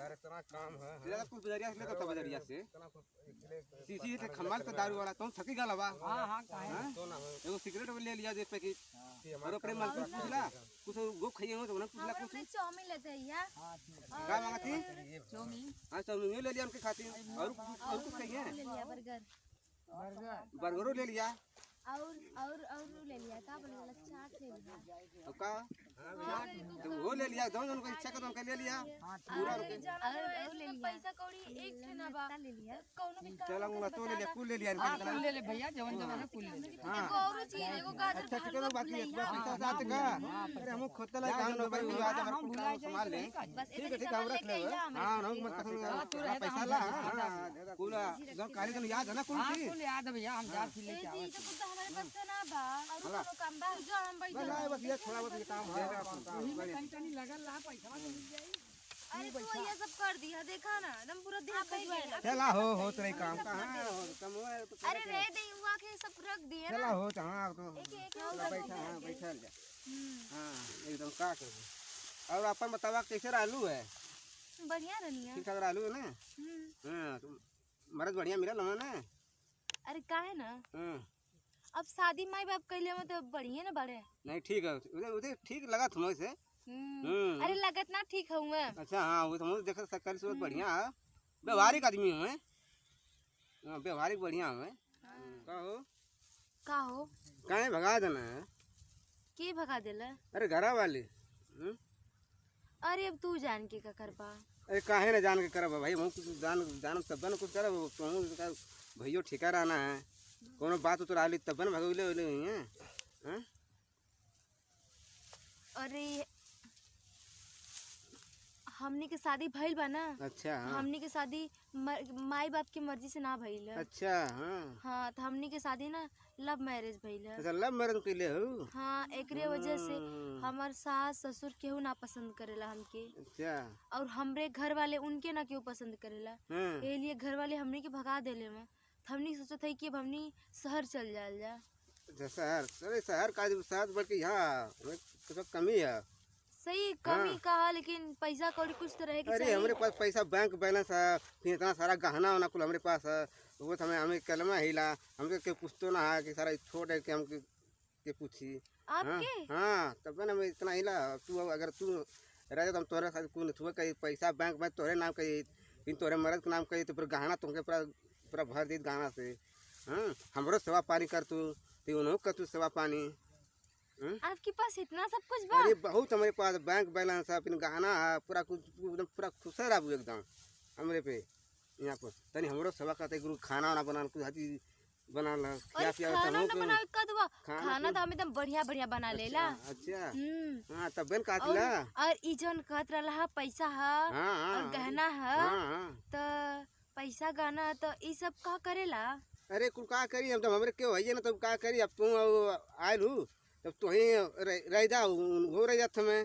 यार इतना काम है तेरा कुछ बजरिया से लेकर तो बजरिया से सीसी से खमाल पे दारू वाला तुम थकी गलवा। हां हां काहे तो ना एगो सिगरेट ले लिया जे पैकेट और अपने माल को पूछला कुछ गो खाइए हो तो ना पूछला कुछ चाउमीन लेते हैं या का मांगती चाउमीन। हां चाउमीन ले लिया उनके खातिर और कुछ कहिए ले लिया बर्गर बर्गरो ले लिया और ले लिया का बोले चाट ले लिया और का तो वो ले लिया दोनों उनको इच्छा का तो ले लिया पूरा और ले लिया पैसा कौड़ी एक थे ना बा ले लिया कोनो भी चलो तो ले लिया कुल ले लिया हां कुल ले ले भैया जवन जवन कुल ले ले। हां एगो और चीज एगो गाजर अच्छा ठीक है बाकी पैसा साथ का अरे हम खुद तला काम न भाई याद है हम संभाल ले बस ठीक है ठीक है हम रख ले हां हम मत पैसा ला हां कुल एकदम काली तो याद है ना कुल हां की कुल याद है भैया हम जा फिर लेके ये आवे। तो कुछ हमारे पास तो ना बा और कोनो काम बा जो हम बैठे बस ये थोड़ा बहुत काम है अपन काम वही में कंटनी लगल ला पैसा मिल जाई। अरे तू ये सब कर दिया देखा ना एकदम पूरा देह खजुआएला चला हो तेरे काम का हां कम हुआ तो अरे रे दे हुआ के सब रख दिए ना चला हो हां तो एक बैठा हां बैठा जा हां एकदम का कर और अपन बतावा कैसे आलू है बढ़िया रनिया ठीक ठाक आलू है ना हां मरद बढ़िया मिलल हो ना अरे काहे ना हां अब शादी माई बाप कैले में तो बढ़िया ना बड़े नहीं ठीक है उधर उधर ठीक लगा तुम से अरे लगत ना ठीक हूँ मैं अच्छा हाँ वो तो मुझे देखा शक्ल सूरत बढ़िया है व्यवहारिक आदमी हूँ मैं व्यवहारिक बढ़िया हूँ मैं का हो कहीं भगा देना है के भगा देला अरे घरा वाले अरे अब तू जान के का करबा अरे काहे ना जान के करब भाई हम कुछ जान तब न कुछ करब तुम भैया ठिका रहना है कोनो बात उतर आली तब न भगोले होले हैं अरे हमनी के शादी भइल बा ना। अच्छा हाँ। हमनी के शादी माई बाप की मर्जी से ना भइल है। अच्छा हाँ हाँ तो हमनी के शादी ना लव मैरिज भइल है। अच्छा लव मैरिज के लिए हो हाँ एकरे वजह से हमार सास ससुर केहू ना पसंद करेला हमके। अच्छा और हमरे घर वाले उनके ना केहू पसंद करेला ये लिए घर वाले हमनी के भगा देले में। हमनी सोचत है कि अब हमनी शहर चल जाल जा। अच्छा शहर अरे शहर का शहर बढ़ के यहाँ तो कमी है सही कमी कहा लेकिन पैसा कौड़ी कुछ तो रहे। अरे हमारे पास पैसा बैंक बैलेंस है फिर इतना सारा गहना वाना कुल हमारे पास है वो तो हमें कलमा हिला हमके के पूछतो ना है कि सारा छोड़ है कि हम के पूछी आपके हाँ तब ना मैं इतना हिला तू अगर तू रह तो हम तोरे साथ कुल थुआ कहीं पैसा बैंक में तोरे नाम कही फिर तोरे मर्द के नाम कही तो फिर गहना तुमके पूरा पूरा भर दी गहना से हाँ हमरो सेवा पानी कर तू उन्हों कर तू सेवा पानी। आपके पास इतना सब कुछ बा? अरे बहुत हमारे पास बैंक बैलेंस है फिर गहना है पूरा कुछ एकदम पूरा खुश रहू एकदम हमारे पे यहाँ पर तनी हमरो सेवा करते गुरु खाना वाना बना कुछ हती बना ला क्या क्या खाना ना बनावे कद बा खाना तो हम एकदम बढ़िया बढ़िया बना लेला। अच्छा हां तब बेन काटला और ई जन कहत रहला पैसा है और गहना है तो पैसा गहना तो ई सब का करेला? अरे कुल का करी हम तो हमरे के होइए ना तब का करी अब तू आइल हूँ तब तो ही रह जा हो रह जात मैं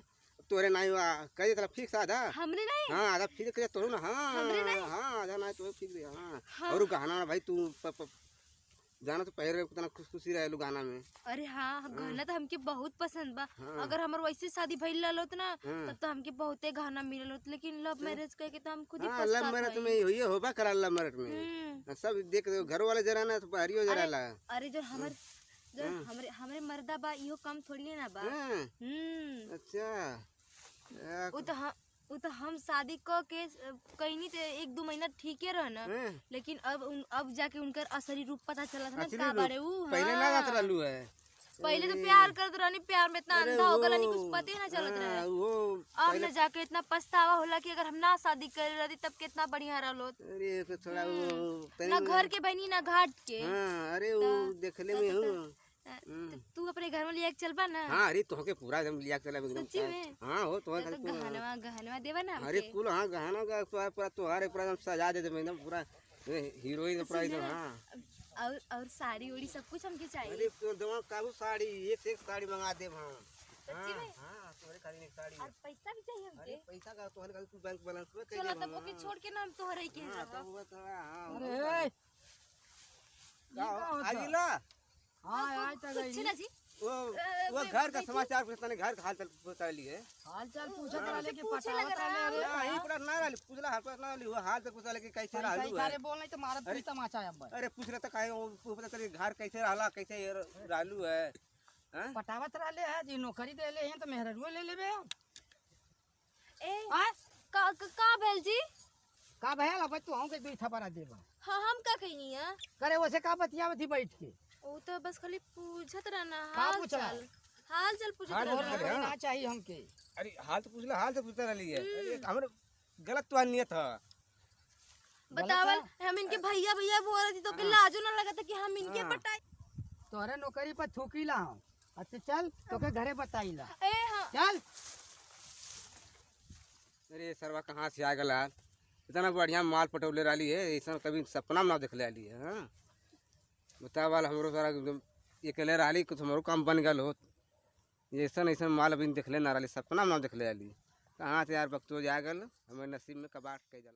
तोरे नहीं हुआ कह दे फिक्स आधा हमरे नहीं हाँ आधा फिक्स कर तोड़ ना हाँ हाँ आधा नहीं तो फिक्स हाँ और गाना भाई तू गाना तो पहले कितना खुशी रहे लो गाना में। अरे हाँ गाना तो हमके बहुत पसंद बा। अगर हमार वैसे शादी भइल रहलो तो ना तब तो हमके बहुते गाना मिलल होत लेकिन लव मैरिज करके तो हम खुद ही पछतात। लव मैरिज में होइए होबा करा लव मैरिज में सब देख घर वाले जरा ना तो बाहरियो जरा ला। अरे जो हमरे मर्दा बा इहो कम थोड़ी है ना बा। अच्छा वो तो हम शादी क के कहीं नहीं 1-2 महीना ठीक है रहना लेकिन अब जाके उनकर असली रूप पता चला था ना का बारे ऊ। पहले ना जात रहलू है पहले तो प्यार करत रहनी प्यार में इतना अंधा हो गला नहीं कुछ पता ही ना चलत रहे। अब न जाके इतना पछतावा होला कि अगर हम ना शादी करे रहती तब कितना बढ़िया रहलो। अरे तो थोड़ा वो ना घर के बनी ना घाट के। अरे वो देखले में हूं तू अपने घर में लिया के चलबा ना। हां अरे तोहके पूरा एकदम लिया के चला एकदम सच्ची में हां हो तो गहनवा देवा ना। अरे कुल हां गहना का पूरा तोहारे पूरा एकदम सजा दे एकदम पूरा हीरोइन पूरा एकदम हां और साड़ी उड़ी सब कुछ हमके चाहिए। अरे तो दवा काबू साड़ी एक से एक साड़ी मंगा दे हां सच्ची में हां तुम्हारे खाली एक साड़ी और पैसा भी चाहिए हमके। अरे पैसा का तोहरे का तू बैंक बैलेंस में चलो तब ओके छोड़ के ना हम तोहरे के हां तब वो तो हां अरे आजिला हाँ आज तक कुछ ना जी वो घर का समाचार पूछता नहीं, घर का हाल चाल पूछता लिए हाल चाल पूछत रहले कि पटावत रहले अरे नहीं पूरा ना रही पूछला हाल ना रही वो हाल से पूछला कि कैसे पैसा रहलू इकारे है। बोल नहीं तो मारत भी तमाचा अब अरे पूछ रहा था काहे वो पता चली घर कैसे रहला कैसे रहलू है हैं? पटावत रहले है जी नौकरी देले हैं तो मेहररुए ले लेबे ए आ का भेल जी? का भैया अब तू हम के दुई थपरा देबा हाँ हम का कहनी है? करे वैसे का बतियावत ही बैठ के वो तो बस खाली पूछत रहना का हाल पूछला? चाल पूछत हाल बोल चाल रहना। हाँ। ना चाहिए हमके अरे हाल तो पूछला हाल से पूछता रही है। अरे हमरे गलत तो नियत है। बतावल हम इनके भैया भैया बोल रही थी तो के लाजो ना लगा था कि हम इनके हाँ। पटाई। तोहरे नौकरी पर थूकीला हम अच्छा चल तोके घरे बताईला ए हाँ चल अरे सरवा कहाँ से आ गला इतना बढ़िया माल पटौले रही है ऐसा कभी सपना में ना देख ले है। हाँ बतावल हमरो सारा एकदम अकेले रही कुछ हमारो काम बन गल हो ऐसा ऐसा माल अभी देखले ना रही सपना में ना देख ले कहाँ से यार वक्त हो जा गल हमारे नसीब में कबाट के जल।